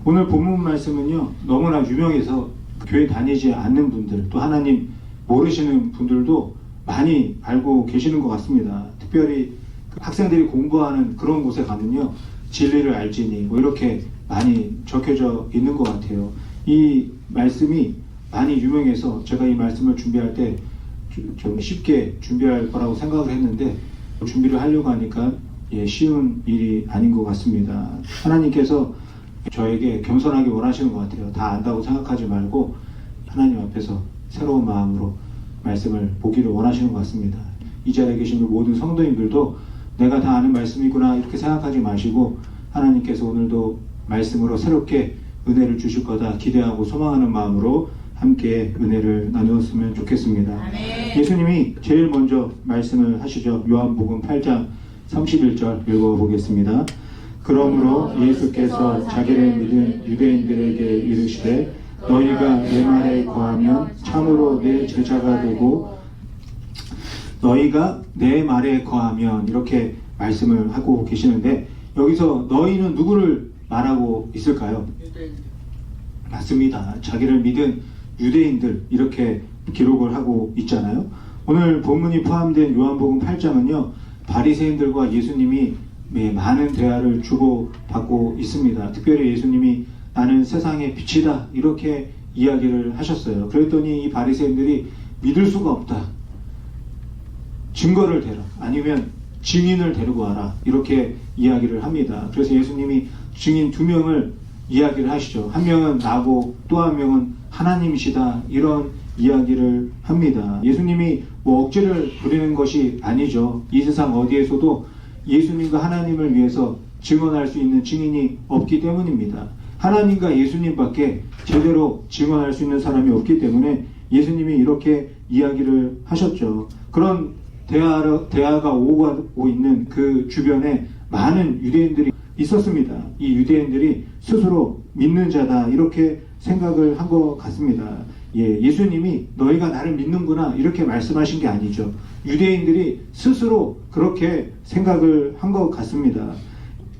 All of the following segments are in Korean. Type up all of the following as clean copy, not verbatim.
오늘 본문 말씀은요, 너무나 유명해서 교회 다니지 않는 분들, 또 하나님 모르시는 분들도 많이 알고 계시는 것 같습니다. 특별히 학생들이 공부하는 그런 곳에 가면요, 진리를 알지니 뭐 이렇게 많이 적혀져 있는 것 같아요. 이 말씀이 많이 유명해서 제가 이 말씀을 준비할 때 좀 쉽게 준비할 거라고 생각을 했는데, 준비를 하려고 하니까 쉬운 일이 아닌 것 같습니다. 하나님께서 저에게 겸손하게 원하시는 것 같아요. 다 안다고 생각하지 말고 하나님 앞에서 새로운 마음으로 말씀을 보기를 원하시는 것 같습니다. 이 자리에 계신 모든 성도님들도 내가 다 아는 말씀이구나 이렇게 생각하지 마시고, 하나님께서 오늘도 말씀으로 새롭게 은혜를 주실 거다 기대하고 소망하는 마음으로 함께 은혜를 나누었으면 좋겠습니다. 아멘. 예수님이 제일 먼저 말씀을 하시죠. 요한복음 8장 31절 읽어보겠습니다. 그러므로 예수께서 자기를 믿은 유대인들에게 이르시되 너희가 내 말에 거하면 참으로 내 제자가 되고, 너희가 내 말에 거하면 이렇게 말씀을 하고 계시는데, 여기서 너희는 누구를 말하고 있을까요? 맞습니다. 자기를 믿은 유대인들 이렇게 기록을 하고 있잖아요. 오늘 본문이 포함된 요한복음 8장은요, 바리새인들과 예수님이 많은 대화를 주고받고 있습니다. 특별히 예수님이 나는 세상의 빛이다 이렇게 이야기를 하셨어요. 그랬더니 이 바리새인들이 믿을 수가 없다, 증거를 대라, 아니면 증인을 데리고 와라 이렇게 이야기를 합니다. 그래서 예수님이 증인 2명을 이야기를 하시죠. 한 명은 나고 또 한 명은 하나님이시다 이런 이야기를 합니다. 예수님이 뭐 억지를 부리는 것이 아니죠. 이 세상 어디에서도 예수님과 하나님을 위해서 증언할 수 있는 증인이 없기 때문입니다. 하나님과 예수님밖에 제대로 증언할 수 있는 사람이 없기 때문에 예수님이 이렇게 이야기를 하셨죠. 그런 대화가 오고 있는 그 주변에 많은 유대인들이 있었습니다. 이 유대인들이 스스로 믿는 자다 이렇게 생각을 한 것 같습니다. 예수님이 너희가 나를 믿는구나 이렇게 말씀하신 게 아니죠. 유대인들이 스스로 그렇게 생각을 한 것 같습니다.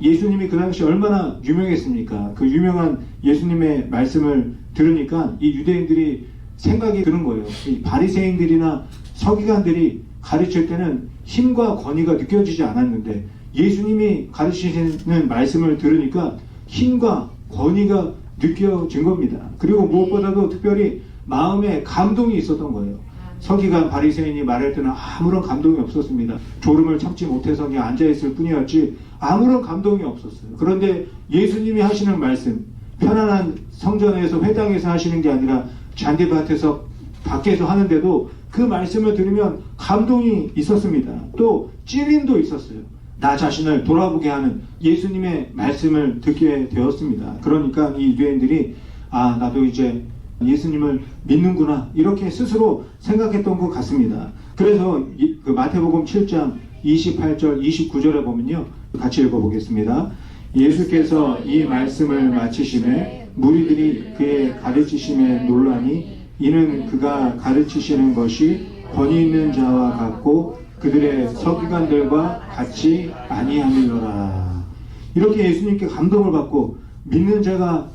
예수님이 그 당시 얼마나 유명했습니까? 그 유명한 예수님의 말씀을 들으니까 이 유대인들이 생각이 드는 거예요. 이 바리새인들이나 서기관들이 가르칠 때는 힘과 권위가 느껴지지 않았는데, 예수님이 가르치시는 말씀을 들으니까 힘과 권위가 느껴진 겁니다. 그리고 무엇보다도 특별히 마음에 감동이 있었던 거예요. 서기관 바리새인이 말할 때는 아무런 감동이 없었습니다. 졸음을 참지 못해서 그냥 앉아있을 뿐이었지 아무런 감동이 없었어요. 그런데 예수님이 하시는 말씀, 편안한 성전에서 회당에서 하시는 게 아니라 잔디밭에서 밖에서 하는데도 그 말씀을 들으면 감동이 있었습니다. 또 찔림도 있었어요. 나 자신을 돌아보게 하는 예수님의 말씀을 듣게 되었습니다. 그러니까 이 유대인들이 나도 이제 예수님을 믿는구나 이렇게 스스로 생각했던 것 같습니다. 그래서 그 마태복음 7장 28절 29절에 보면요, 같이 읽어보겠습니다. 예수께서 이 말씀을 마치심에 무리들이 그의 가르치심에 놀라니 이는 그가 가르치시는 것이 권위 있는 자와 같고 그들의 서기관들과 같이 아니함이로라. 이렇게 예수님께 감동을 받고 믿는 자가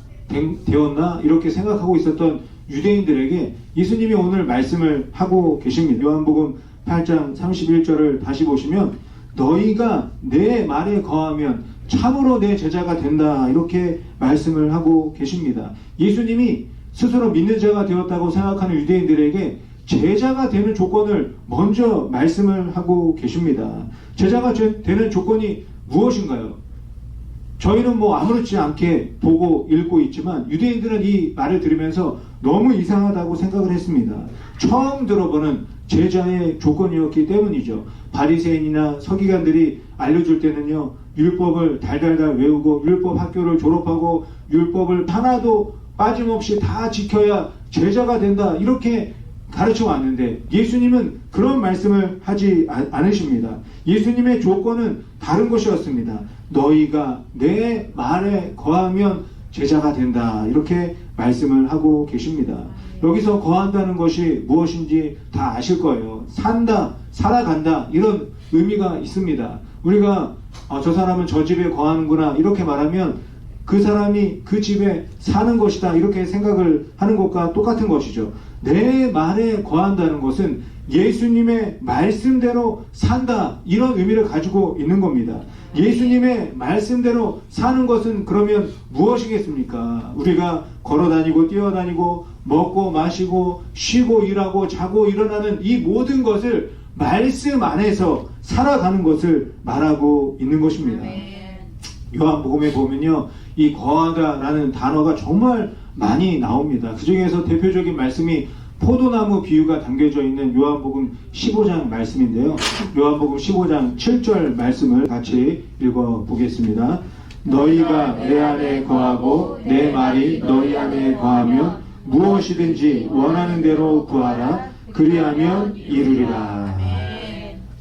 되었나 이렇게 생각하고 있었던 유대인들에게 예수님이 오늘 말씀을 하고 계십니다. 요한복음 8장 31절을 다시 보시면 너희가 내 말에 거하면 참으로 내 제자가 된다 이렇게 말씀을 하고 계십니다. 예수님이 스스로 믿는 자가 되었다고 생각하는 유대인들에게 제자가 되는 조건을 먼저 말씀을 하고 계십니다. 제자가 되는 조건이 무엇인가요? 저희는 뭐 아무렇지 않게 보고 읽고 있지만 유대인들은 이 말을 들으면서 너무 이상하다고 생각을 했습니다. 처음 들어보는 제자의 조건이었기 때문이죠. 바리새인이나 서기관들이 알려줄 때는요, 율법을 달달달 외우고 율법 학교를 졸업하고 율법을 하나도 빠짐없이 다 지켜야 제자가 된다 이렇게 가르쳐 왔는데, 예수님은 그런 말씀을 하지 않으십니다. 예수님의 조건은 다른 것이었습니다. 너희가 내 말에 거하면 제자가 된다 이렇게 말씀을 하고 계십니다. 여기서 거한다는 것이 무엇인지 다 아실 거예요. 산다, 살아간다 이런 의미가 있습니다. 우리가 저 사람은 저 집에 거하는구나 이렇게 말하면 그 사람이 그 집에 사는 것이다 이렇게 생각을 하는 것과 똑같은 것이죠. 내 말에 거한다는 것은 예수님의 말씀대로 산다 이런 의미를 가지고 있는 겁니다. 예수님의 말씀대로 사는 것은 그러면 무엇이겠습니까? 우리가 걸어다니고 뛰어다니고 먹고 마시고 쉬고 일하고 자고 일어나는 이 모든 것을 말씀 안에서 살아가는 것을 말하고 있는 것입니다. 요한복음에 보면요, 이 거하다라는 단어가 정말 많이 나옵니다. 그 중에서 대표적인 말씀이 포도나무 비유가 담겨져 있는 요한복음 15장 말씀인데요. 요한복음 15장 7절 말씀을 같이 읽어보겠습니다. 너희가 내 안에 거하고 내 말이 너희 안에 거하면 무엇이든지 원하는 대로 구하라. 그리하면 이루리라.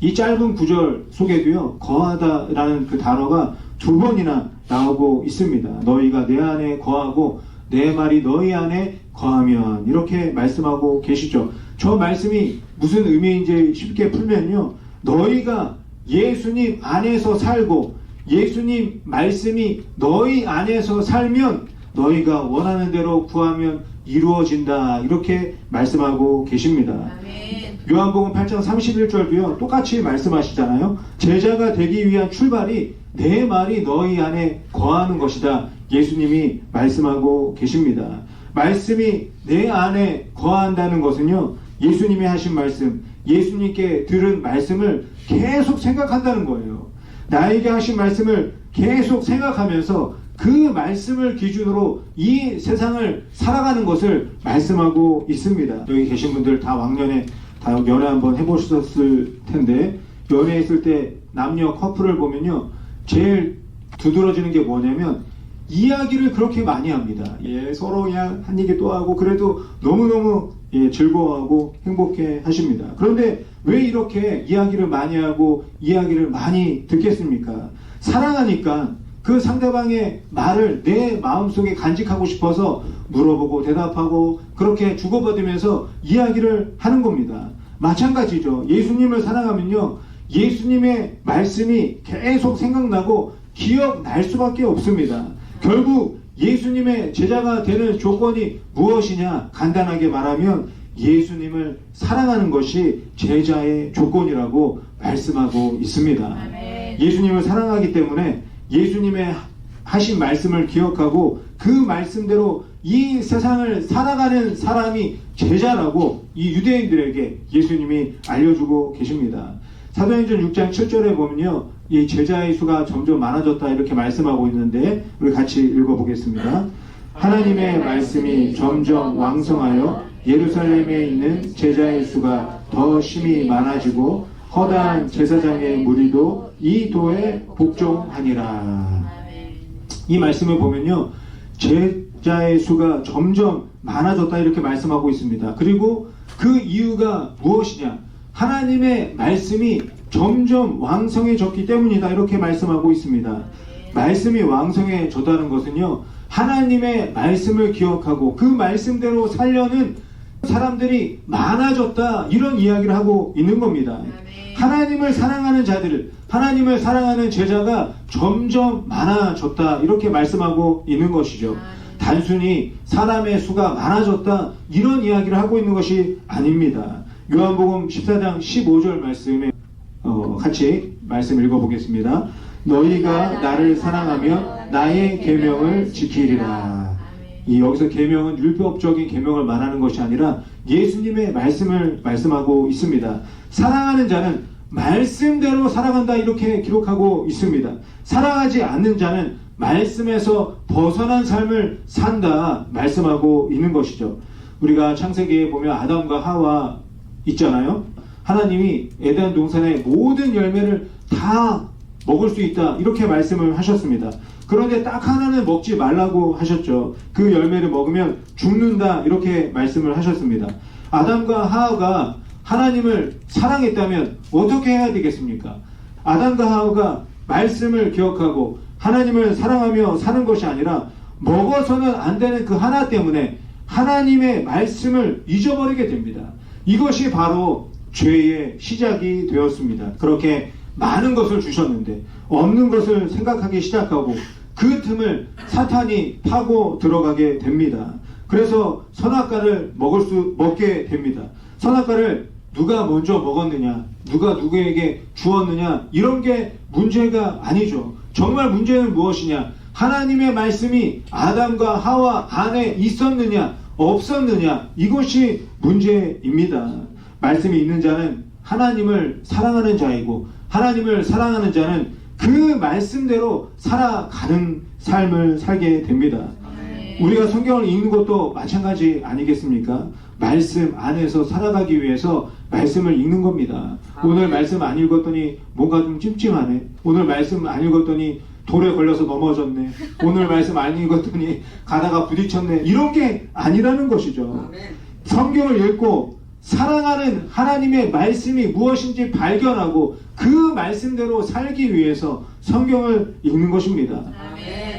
이 짧은 구절 속에도요, 거하다라는 그 단어가 2번이나 나오고 있습니다. 너희가 내 안에 거하고 내 말이 너희 안에 거하면 이렇게 말씀하고 계시죠. 저 말씀이 무슨 의미인지 쉽게 풀면요, 너희가 예수님 안에서 살고 예수님 말씀이 너희 안에서 살면 너희가 원하는 대로 구하면 이루어진다 이렇게 말씀하고 계십니다. 아멘. 요한복음 8장 31절도요 똑같이 말씀하시잖아요. 제자가 되기 위한 출발이 내 말이 너희 안에 거하는 것이다 예수님이 말씀하고 계십니다. 말씀이 내 안에 거한다는 것은요, 예수님이 하신 말씀, 예수님께 들은 말씀을 계속 생각한다는 거예요. 나에게 하신 말씀을 계속 생각하면서 그 말씀을 기준으로 이 세상을 살아가는 것을 말씀하고 있습니다. 여기 계신 분들 다 왕년에 다 연애 한번 해보셨을 텐데, 연애했을 때 남녀 커플을 보면요, 제일 두드러지는 게 뭐냐면 이야기를 그렇게 많이 합니다. 서로 그냥 한 얘기 또 하고 그래도 너무너무 즐거워하고 행복해 하십니다. 그런데 왜 이렇게 이야기를 많이 하고 이야기를 많이 듣겠습니까? 사랑하니까 그 상대방의 말을 내 마음속에 간직하고 싶어서 물어보고 대답하고 그렇게 주고받으면서 이야기를 하는 겁니다. 마찬가지죠. 예수님을 사랑하면요, 예수님의 말씀이 계속 생각나고 기억날 수밖에 없습니다. 결국 예수님의 제자가 되는 조건이 무엇이냐? 간단하게 말하면 예수님을 사랑하는 것이 제자의 조건이라고 말씀하고 있습니다. 아멘. 예수님을 사랑하기 때문에 예수님의 하신 말씀을 기억하고 그 말씀대로 이 세상을 살아가는 사람이 제자라고 이 유대인들에게 예수님이 알려주고 계십니다. 사도행전 6장 7절에 보면요, 이 제자의 수가 점점 많아졌다 이렇게 말씀하고 있는데 우리 같이 읽어보겠습니다. 하나님의 말씀이 점점 왕성하여 예루살렘에 있는 제자의 수가 더 심히 많아지고 허다한 제사장의 무리도 이 도에 복종하니라. 이 말씀을 보면요, 제자의 수가 점점 많아졌다 이렇게 말씀하고 있습니다. 그리고 그 이유가 무엇이냐? 하나님의 말씀이 점점 왕성해졌기 때문이다 이렇게 말씀하고 있습니다. 말씀이 왕성해졌다는 것은요, 하나님의 말씀을 기억하고 그 말씀대로 살려는 사람들이 많아졌다 이런 이야기를 하고 있는 겁니다. 하나님을 사랑하는 자들, 하나님을 사랑하는 제자가 점점 많아졌다 이렇게 말씀하고 있는 것이죠. 단순히 사람의 수가 많아졌다 이런 이야기를 하고 있는 것이 아닙니다. 요한복음 14장 15절 말씀에 같이 말씀 읽어보겠습니다. 너희가 나를 사랑하면 나의 계명을 지키리라. 여기서 계명은 율법적인 계명을 말하는 것이 아니라 예수님의 말씀을 말씀하고 있습니다. 사랑하는 자는 말씀대로 살아간다 이렇게 기록하고 있습니다. 사랑하지 않는 자는 말씀에서 벗어난 삶을 산다 말씀하고 있는 것이죠. 우리가 창세기에 보면 아담과 하와 있잖아요. 하나님이 에덴 동산의 모든 열매를 다 먹을 수 있다 이렇게 말씀을 하셨습니다. 그런데 딱 하나는 먹지 말라고 하셨죠. 그 열매를 먹으면 죽는다 이렇게 말씀을 하셨습니다. 아담과 하와가 하나님을 사랑했다면 어떻게 해야 되겠습니까? 아담과 하와가 말씀을 기억하고 하나님을 사랑하며 사는 것이 아니라 먹어서는 안 되는 그 하나 때문에 하나님의 말씀을 잊어버리게 됩니다. 이것이 바로 죄의 시작이 되었습니다. 그렇게 많은 것을 주셨는데 없는 것을 생각하기 시작하고 그 틈을 사탄이 파고 들어가게 됩니다. 그래서 선악과를 먹게 됩니다. 선악과를 누가 먼저 먹었느냐, 누가 누구에게 주었느냐, 이런 게 문제가 아니죠. 정말 문제는 무엇이냐? 하나님의 말씀이 아담과 하와 안에 있었느냐 없었느냐, 이것이 문제입니다. 말씀이 있는 자는 하나님을 사랑하는 자이고, 하나님을 사랑하는 자는 그 말씀대로 살아가는 삶을 살게 됩니다. 우리가 성경을 읽는 것도 마찬가지 아니겠습니까? 말씀 안에서 살아가기 위해서 말씀을 읽는 겁니다. 오늘 말씀 안 읽었더니 뭔가 좀 찜찜하네. 오늘 말씀 안 읽었더니 돌에 걸려서 넘어졌네. 오늘 말씀 안 읽었더니 가다가 부딪혔네. 이런 게 아니라는 것이죠. 성경을 읽고 사랑하는 하나님의 말씀이 무엇인지 발견하고 그 말씀대로 살기 위해서 성경을 읽는 것입니다.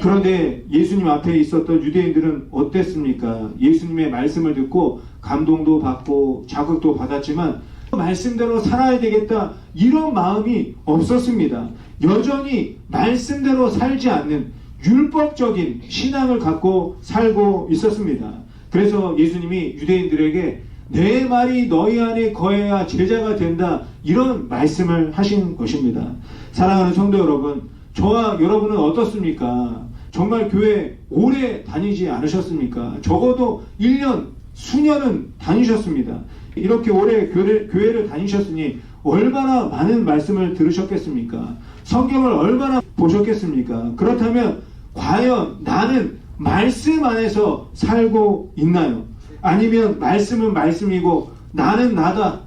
그런데 예수님 앞에 있었던 유대인들은 어땠습니까? 예수님의 말씀을 듣고 감동도 받고 자극도 받았지만 말씀대로 살아야 되겠다, 이런 마음이 없었습니다. 여전히 말씀대로 살지 않는 율법적인 신앙을 갖고 살고 있었습니다. 그래서 예수님이 유대인들에게 내 말이 너희 안에 거해야 제자가 된다, 이런 말씀을 하신 것입니다. 사랑하는 성도 여러분, 저와 여러분은 어떻습니까? 정말 교회 오래 다니지 않으셨습니까? 적어도 1년, 수년은 다니셨습니다. 이렇게 오래 교회를 다니셨으니 얼마나 많은 말씀을 들으셨겠습니까? 성경을 얼마나 보셨겠습니까? 그렇다면 과연 나는 말씀 안에서 살고 있나요? 아니면 말씀은 말씀이고 나는 나다,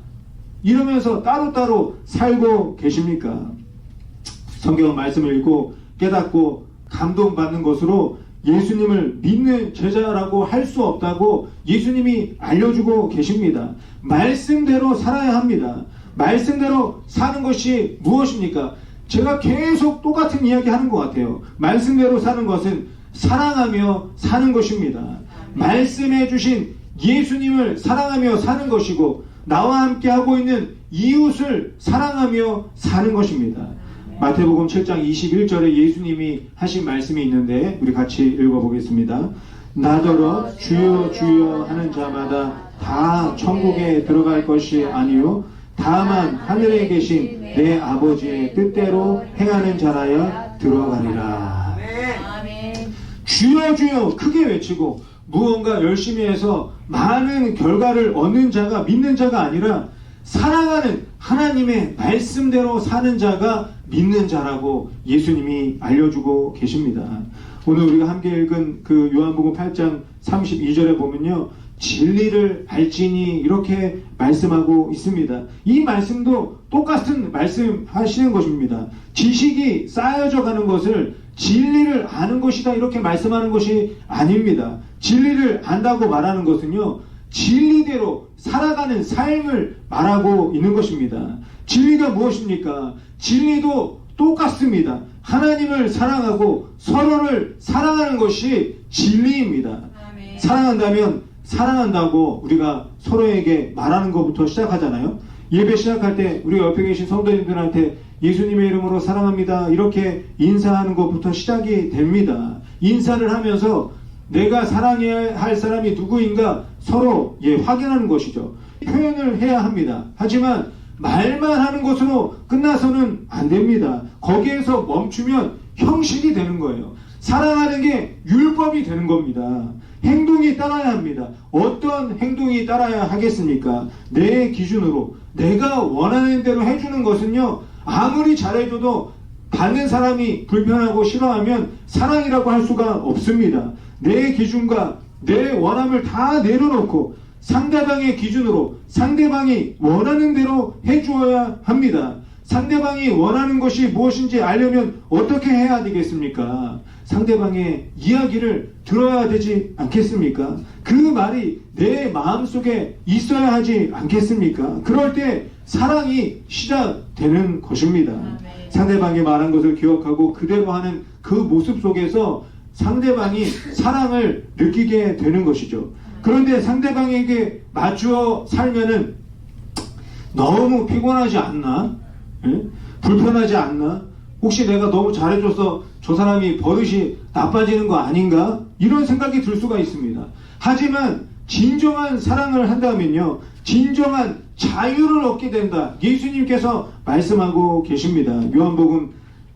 이러면서 따로따로 살고 계십니까? 성경 말씀을 읽고 깨닫고 감동받는 것으로 예수님을 믿는 제자라고 할 수 없다고 예수님이 알려주고 계십니다. 말씀대로 살아야 합니다. 말씀대로 사는 것이 무엇입니까? 제가 계속 똑같은 이야기 하는 것 같아요. 말씀대로 사는 것은 사랑하며 사는 것입니다. 말씀해 주신 예수님을 사랑하며 사는 것이고, 나와 함께 하고 있는 이웃을 사랑하며 사는 것입니다. 마태복음 7장 21절에 예수님이 하신 말씀이 있는데 우리 같이 읽어보겠습니다. 나더러 주여 주여 하는 자마다 다 천국에 들어갈 것이 아니요 다만 하늘에 계신 내 아버지의 뜻대로 행하는 자라야 들어가리라. 주여 주여 크게 외치고 무언가 열심히 해서 많은 결과를 얻는 자가, 믿는 자가 아니라 사랑하는 하나님의 말씀대로 사는 자가 믿는 자라고 예수님이 알려주고 계십니다. 오늘 우리가 함께 읽은 그 요한복음 8장 32절에 보면요, 진리를 알지니 이렇게 말씀하고 있습니다. 이 말씀도 똑같은 말씀 하시는 것입니다. 지식이 쌓여져 가는 것을 진리를 아는 것이다, 이렇게 말씀하는 것이 아닙니다. 진리를 안다고 말하는 것은요, 진리대로 살아가는 삶을 말하고 있는 것입니다. 진리가 무엇입니까? 진리도 똑같습니다. 하나님을 사랑하고 서로를 사랑하는 것이 진리입니다. 사랑한다면 사랑한다고 우리가 서로에게 말하는 것부터 시작하잖아요. 예배 시작할 때 우리가 옆에 계신 성도님들한테 예수님의 이름으로 사랑합니다, 이렇게 인사하는 것부터 시작이 됩니다. 인사를 하면서 내가 사랑해야 할 사람이 누구인가 서로 확인하는 것이죠. 표현을 해야 합니다. 하지만 말만 하는 것으로 끝나서는 안 됩니다. 거기에서 멈추면 형식이 되는 거예요. 사랑하는 게 율법이 되는 겁니다. 행동이 따라야 합니다. 어떤 행동이 따라야 하겠습니까? 내 기준으로 내가 원하는 대로 해주는 것은요, 아무리 잘해줘도 받는 사람이 불편하고 싫어하면 사랑이라고 할 수가 없습니다. 내 기준과 내 원함을 다 내려놓고 상대방의 기준으로 상대방이 원하는 대로 해주어야 합니다. 상대방이 원하는 것이 무엇인지 알려면 어떻게 해야 되겠습니까? 상대방의 이야기를 들어야 되지 않겠습니까? 그 말이 내 마음속에 있어야 하지 않겠습니까? 그럴 때 사랑이 시작되는 것입니다. 상대방이 말한 것을 기억하고 그대로 하는 그 모습 속에서 상대방이 사랑을 느끼게 되는 것이죠. 그런데 상대방에게 맞추어 살면은 너무 피곤하지 않나? 불편하지 않나? 혹시 내가 너무 잘해줘서 저 사람이 버릇이 나빠지는 거 아닌가? 이런 생각이 들 수가 있습니다. 하지만 진정한 사랑을 한다면요, 진정한 자유를 얻게 된다. 예수님께서 말씀하고 계십니다. 요한복음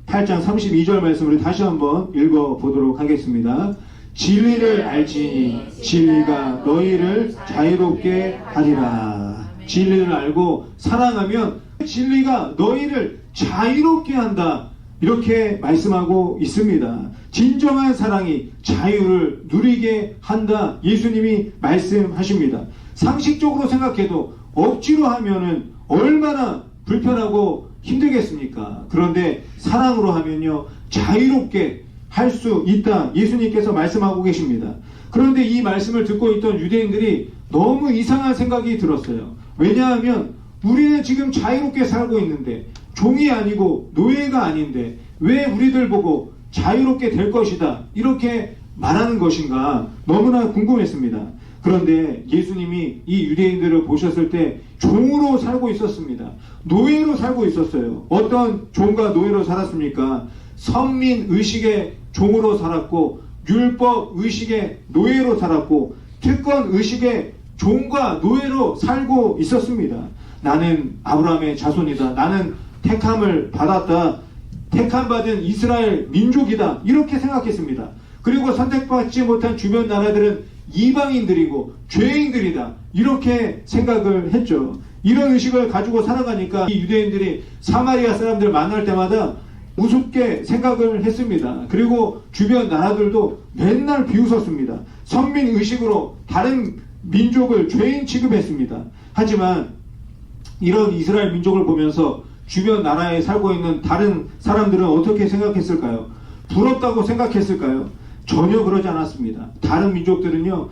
8장 32절 말씀을 다시 한번 읽어보도록 하겠습니다. 진리를 알지니 진리가 너희를 자유롭게 하리라. 진리를 알고 사랑하면 진리가 너희를 자유롭게 한다. 이렇게 말씀하고 있습니다. 진정한 사랑이 자유를 누리게 한다. 예수님이 말씀하십니다. 상식적으로 생각해도 억지로 하면은 얼마나 불편하고 힘들겠습니까? 그런데 사랑으로 하면요, 자유롭게 할 수 있다. 예수님께서 말씀하고 계십니다. 그런데 이 말씀을 듣고 있던 유대인들이 너무 이상한 생각이 들었어요. 왜냐하면 우리는 지금 자유롭게 살고 있는데, 종이 아니고 노예가 아닌데 왜 우리들 보고 자유롭게 될 것이다 이렇게 말하는 것인가 너무나 궁금했습니다. 그런데 예수님이 이 유대인들을 보셨을 때 종으로 살고 있었습니다. 노예로 살고 있었어요. 어떤 종과 노예로 살았습니까? 선민 의식의 종으로 살았고, 율법 의식의 노예로 살았고, 특권 의식의 종과 노예로 살고 있었습니다. 나는 아브라함의 자손이다. 나는 택함을 받았다. 택함받은 이스라엘 민족이다. 이렇게 생각했습니다. 그리고 선택받지 못한 주변 나라들은 이방인들이고 죄인들이다. 이렇게 생각을 했죠. 이런 의식을 가지고 살아가니까 이 유대인들이 사마리아 사람들 만날 때마다 우습게 생각을 했습니다. 그리고 주변 나라들도 맨날 비웃었습니다. 선민 의식으로 다른 민족을 죄인 취급했습니다. 하지만 이런 이스라엘 민족을 보면서 주변 나라에 살고 있는 다른 사람들은 어떻게 생각했을까요? 부럽다고 생각했을까요? 전혀 그러지 않았습니다. 다른 민족들은요,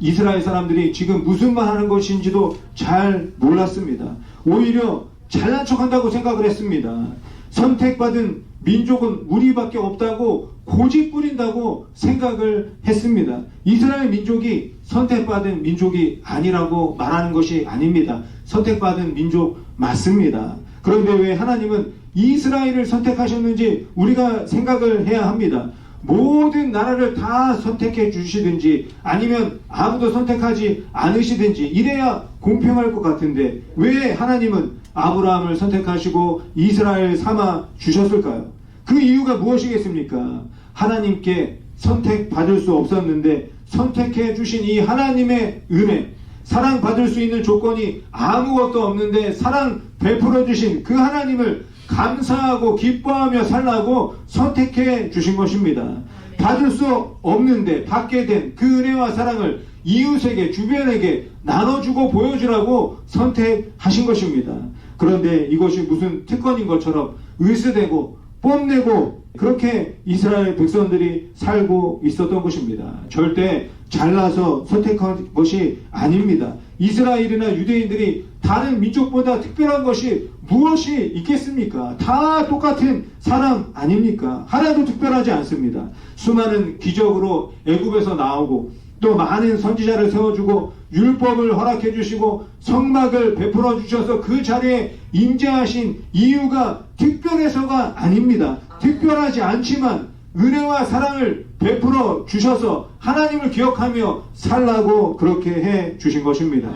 이스라엘 사람들이 지금 무슨 말 하는 것인지도 잘 몰랐습니다. 오히려 잘난 척 한다고 생각을 했습니다. 선택받은 민족은 우리밖에 없다고 고집 부린다고 생각을 했습니다. 이스라엘 민족이 선택받은 민족이 아니라고 말하는 것이 아닙니다. 선택받은 민족 맞습니다. 그런데 왜 하나님은 이스라엘을 선택하셨는지 우리가 생각을 해야 합니다. 모든 나라를 다 선택해 주시든지 아니면 아무도 선택하지 않으시든지 이래야 공평할 것 같은데 왜 하나님은 아브라함을 선택하시고 이스라엘 삼아 주셨을까요? 그 이유가 무엇이겠습니까? 하나님께 선택받을 수 없었는데 선택해 주신 이 하나님의 은혜, 사랑받을 수 있는 조건이 아무것도 없는데 사랑 베풀어 주신 그 하나님을 감사하고 기뻐하며 살라고 선택해 주신 것입니다. 받을 수 없는데 받게 된 그 은혜와 사랑을 이웃에게, 주변에게 나눠주고 보여주라고 선택하신 것입니다. 그런데 이것이 무슨 특권인 것처럼 으스대고 뽐내고 그렇게 이스라엘 백성들이 살고 있었던 것입니다. 절대 잘나서 선택한 것이 아닙니다. 이스라엘이나 유대인들이 다른 민족보다 특별한 것이 무엇이 있겠습니까? 다 똑같은 사람 아닙니까? 하나도 특별하지 않습니다. 수많은 기적으로 애굽에서 나오고 또 많은 선지자를 세워주고 율법을 허락해 주시고 성막을 베풀어 주셔서 그 자리에 임재하신 이유가 특별해서가 아닙니다. 특별하지 않지만 은혜와 사랑을 베풀어 주셔서 하나님을 기억하며 살라고 그렇게 해 주신 것입니다.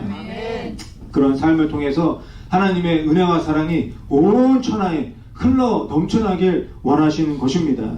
그런 삶을 통해서 하나님의 은혜와 사랑이 온 천하에 흘러 넘쳐나길 원하시는 것입니다.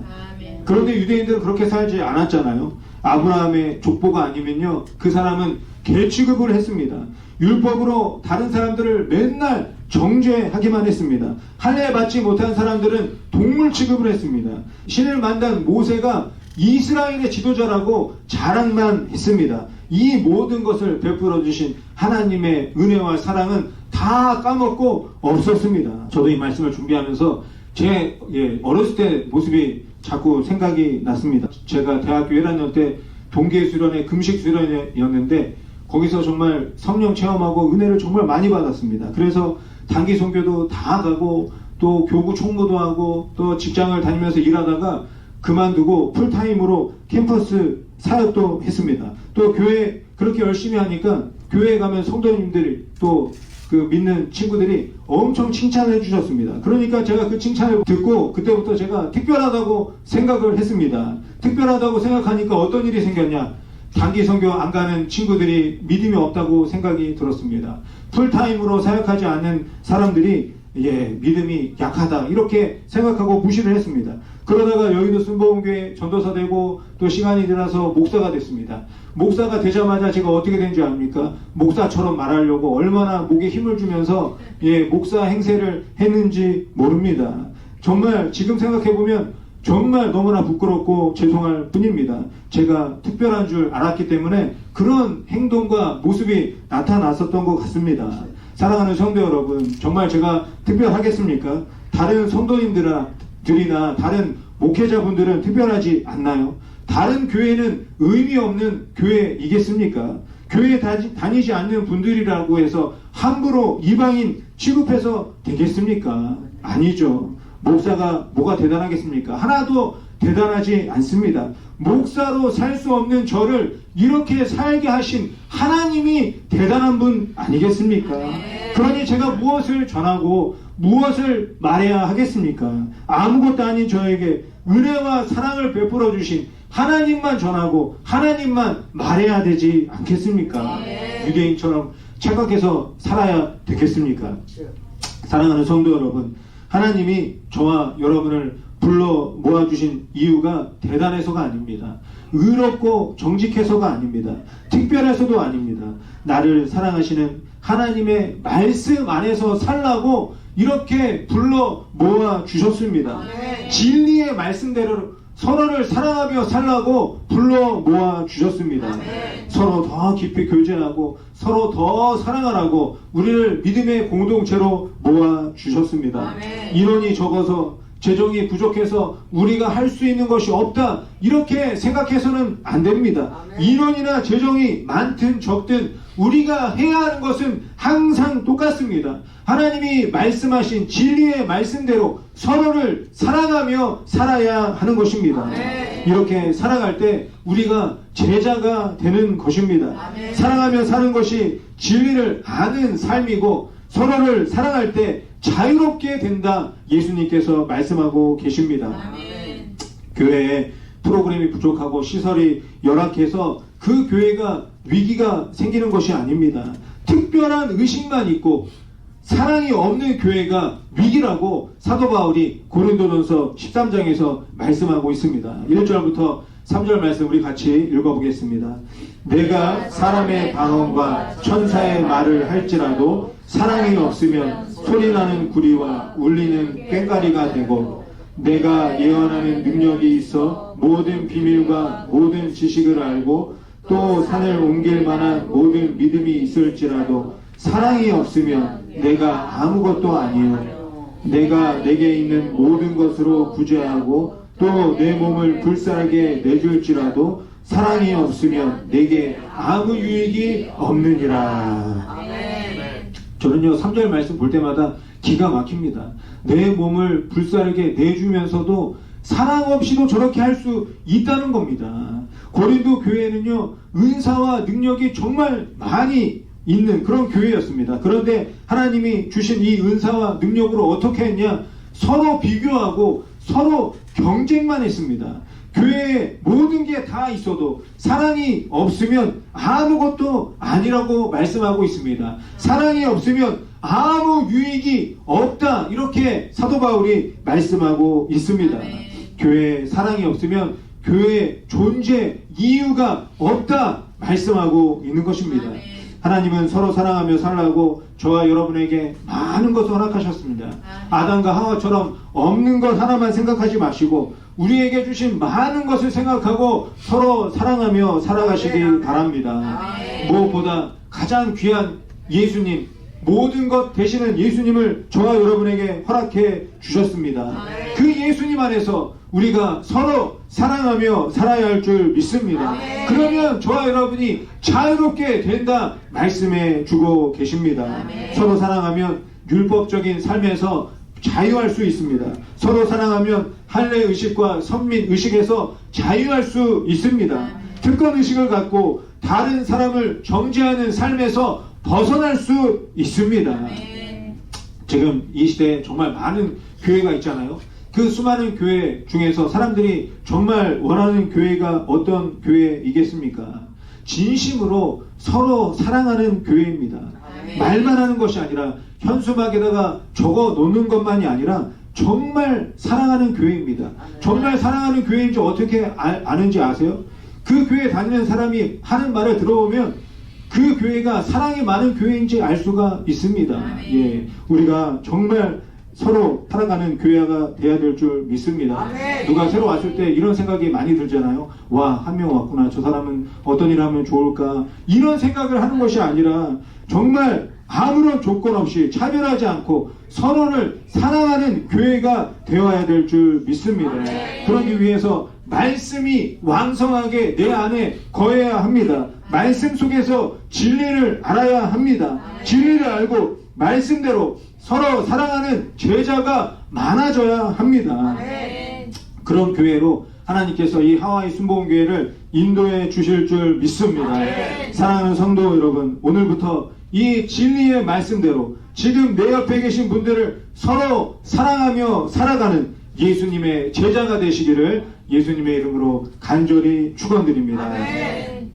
그런데 유대인들은 그렇게 살지 않았잖아요. 아브라함의 족보가 아니면요, 그 사람은 개 취급을 했습니다. 율법으로 다른 사람들을 맨날 정죄하기만 했습니다. 할례 받지 못한 사람들은 동물 취급을 했습니다. 신을 만난 모세가 이스라엘의 지도자라고 자랑만 했습니다. 이 모든 것을 베풀어 주신 하나님의 은혜와 사랑은 다 까먹고 없었습니다. 저도 이 말씀을 준비하면서 제 어렸을 때 모습이 자꾸 생각이 났습니다. 제가 대학교 1학년 때 동계 수련회 금식 수련회였는데 거기서 정말 성령 체험하고 은혜를 정말 많이 받았습니다. 그래서 단기 선교도 다 가고 또 교구 총무도 하고 또 직장을 다니면서 일하다가 그만두고 풀타임으로 캠퍼스 사역도 했습니다. 또 교회 그렇게 열심히 하니까 교회에 가면 성도님들이 또 그 믿는 친구들이 엄청 칭찬을 해주셨습니다. 그러니까 제가 그 칭찬을 듣고 그때부터 제가 특별하다고 생각을 했습니다. 특별하다고 생각하니까 어떤 일이 생겼냐? 단기 선교 안 가는 친구들이 믿음이 없다고 생각이 들었습니다. 풀타임으로 사역하지 않는 사람들이 믿음이 약하다 이렇게 생각하고 무시를 했습니다. 그러다가 여의도 순복음교회 전도사 되고 또 시간이 지나서 목사가 됐습니다. 목사가 되자마자 제가 어떻게 된지 압니까? 목사처럼 말하려고 얼마나 목에 힘을 주면서 목사 행세를 했는지 모릅니다. 정말 지금 생각해보면 정말 너무나 부끄럽고 죄송할 뿐입니다. 제가 특별한 줄 알았기 때문에 그런 행동과 모습이 나타났었던 것 같습니다. 사랑하는 성도 여러분, 정말 제가 특별하겠습니까? 다른 성도님들이나 다른 목회자분들은 특별하지 않나요? 다른 교회는 의미 없는 교회이겠습니까? 교회 다니지 않는 분들이라고 해서 함부로 이방인 취급해서 되겠습니까? 아니죠. 목사가 뭐가 대단하겠습니까? 하나도 대단하지 않습니다. 목사로 살 수 없는 저를 이렇게 살게 하신 하나님이 대단한 분 아니겠습니까? 그러니 제가 무엇을 전하고 무엇을 말해야 하겠습니까? 아무것도 아닌 저에게 은혜와 사랑을 베풀어 주신 하나님만 전하고 하나님만 말해야 되지 않겠습니까? 유대인처럼 착각해서 살아야 되겠습니까? 사랑하는 성도 여러분, 하나님이 저와 여러분을 불러 모아주신 이유가 대단해서가 아닙니다. 의롭고 정직해서가 아닙니다. 특별해서도 아닙니다. 나를 사랑하시는 하나님의 말씀 안에서 살라고 이렇게 불러 모아 주셨습니다. 진리의 말씀대로 서로를 사랑하며 살라고 불러 모아 주셨습니다. 서로 더 깊이 교제하고 서로 더 사랑하라고 우리를 믿음의 공동체로 모아 주셨습니다. 인원이 적어서 재정이 부족해서 우리가 할 수 있는 것이 없다 이렇게 생각해서는 안 됩니다. 인원이나 재정이 많든 적든 우리가 해야 하는 것은 항상 똑같습니다. 하나님이 말씀하신 진리의 말씀대로 서로를 사랑하며 살아야 하는 것입니다. 이렇게 살아갈 때 우리가 제자가 되는 것입니다. 사랑하며 사는 것이 진리를 아는 삶이고 서로를 사랑할 때 자유롭게 된다 예수님께서 말씀하고 계십니다. 교회에 프로그램이 부족하고 시설이 열악해서 그 교회가 위기가 생기는 것이 아닙니다. 특별한 의식만 있고 사랑이 없는 교회가 위기라고 사도 바울이 고린도전서 13장에서 말씀하고 있습니다. 1절부터 3절 말씀 우리 같이 읽어보겠습니다. 내가 사람의 방언과 천사의 말을 할지라도 사랑이 없으면 소리나는 구리와 울리는 꽹과리가 되고 내가 예언하는 능력이 있어 모든 비밀과 모든 지식을 알고 또 산을 옮길 만한 모든 믿음이 있을지라도 사랑이 없으면 내가 아무것도 아니요 내가 내게 있는 모든 것으로 구제하고 또 내 몸을 불살게 내줄지라도 사랑이 없으면 내게 아무 유익이 없느니라. 저는요 3절 말씀 볼 때마다 기가 막힙니다. 내 몸을 불살게 내주면서도 사랑 없이도 저렇게 할 수 있다는 겁니다. 고린도 교회는요 은사와 능력이 정말 많이 있는 그런 교회였습니다. 그런데 하나님이 주신 이 은사와 능력으로 어떻게 했냐? 서로 비교하고 서로 경쟁만 했습니다. 교회에 모든 게 다 있어도 사랑이 없으면 아무것도 아니라고 말씀하고 있습니다. 사랑이 없으면 아무 유익이 없다 이렇게 사도 바울이 말씀하고 있습니다. 교회에 사랑이 없으면 교회의 존재 이유가 없다 말씀하고 있는 것입니다. 하나님은 서로 사랑하며 살라고 저와 여러분에게 많은 것을 허락하셨습니다. 아담과 하와처럼 없는 것 하나만 생각하지 마시고 우리에게 주신 많은 것을 생각하고 서로 사랑하며 살아가시기 바랍니다. 무엇보다 가장 귀한 예수님, 모든 것 되시는 예수님을 저와 여러분에게 허락해 주셨습니다. 그 예수님 안에서 우리가 서로 사랑하며 살아야 할 줄 믿습니다. 그러면 저와 여러분이 자유롭게 된다 말씀해 주고 계십니다. 서로 사랑하면 율법적인 삶에서 자유할 수 있습니다. 서로 사랑하면 할례 의식과 선민 의식에서 자유할 수 있습니다. 특권 의식을 갖고 다른 사람을 정죄하는 삶에서 벗어날 수 있습니다. 지금 이 시대에 정말 많은 교회가 있잖아요. 그 수많은 교회 중에서 사람들이 정말 원하는 교회가 어떤 교회이겠습니까? 진심으로 서로 사랑하는 교회입니다. 말만 하는 것이 아니라 현수막에다가 적어 놓는 것만이 아니라 정말 사랑하는 교회입니다. 정말 사랑하는 교회인지 어떻게 아는지 아세요? 그 교회 다니는 사람이 하는 말을 들어보면 그 교회가 사랑이 많은 교회인지 알 수가 있습니다. 예, 우리가 정말 서로 살아가는 교회가 돼야 될 줄 믿습니다. 누가 새로 왔을 때 이런 생각이 많이 들잖아요. 와, 한 명 왔구나. 저 사람은 어떤 일 하면 좋을까? 이런 생각을 하는 것이 아니라 정말 아무런 조건 없이 차별하지 않고 서로를 사랑하는 교회가 되어야 될 줄 믿습니다. 그러기 위해서 말씀이 왕성하게 내 안에 거해야 합니다. 말씀 속에서 진리를 알아야 합니다. 진리를 알고 말씀대로 서로 사랑하는 제자가 많아져야 합니다. 그런 교회로 하나님께서 이 하와이 순복음교회를 인도해 주실 줄 믿습니다. 사랑하는 성도 여러분, 오늘부터 이 진리의 말씀대로 지금 내 옆에 계신 분들을 서로 사랑하며 살아가는 예수님의 제자가 되시기를 예수님의 이름으로 간절히 축원드립니다.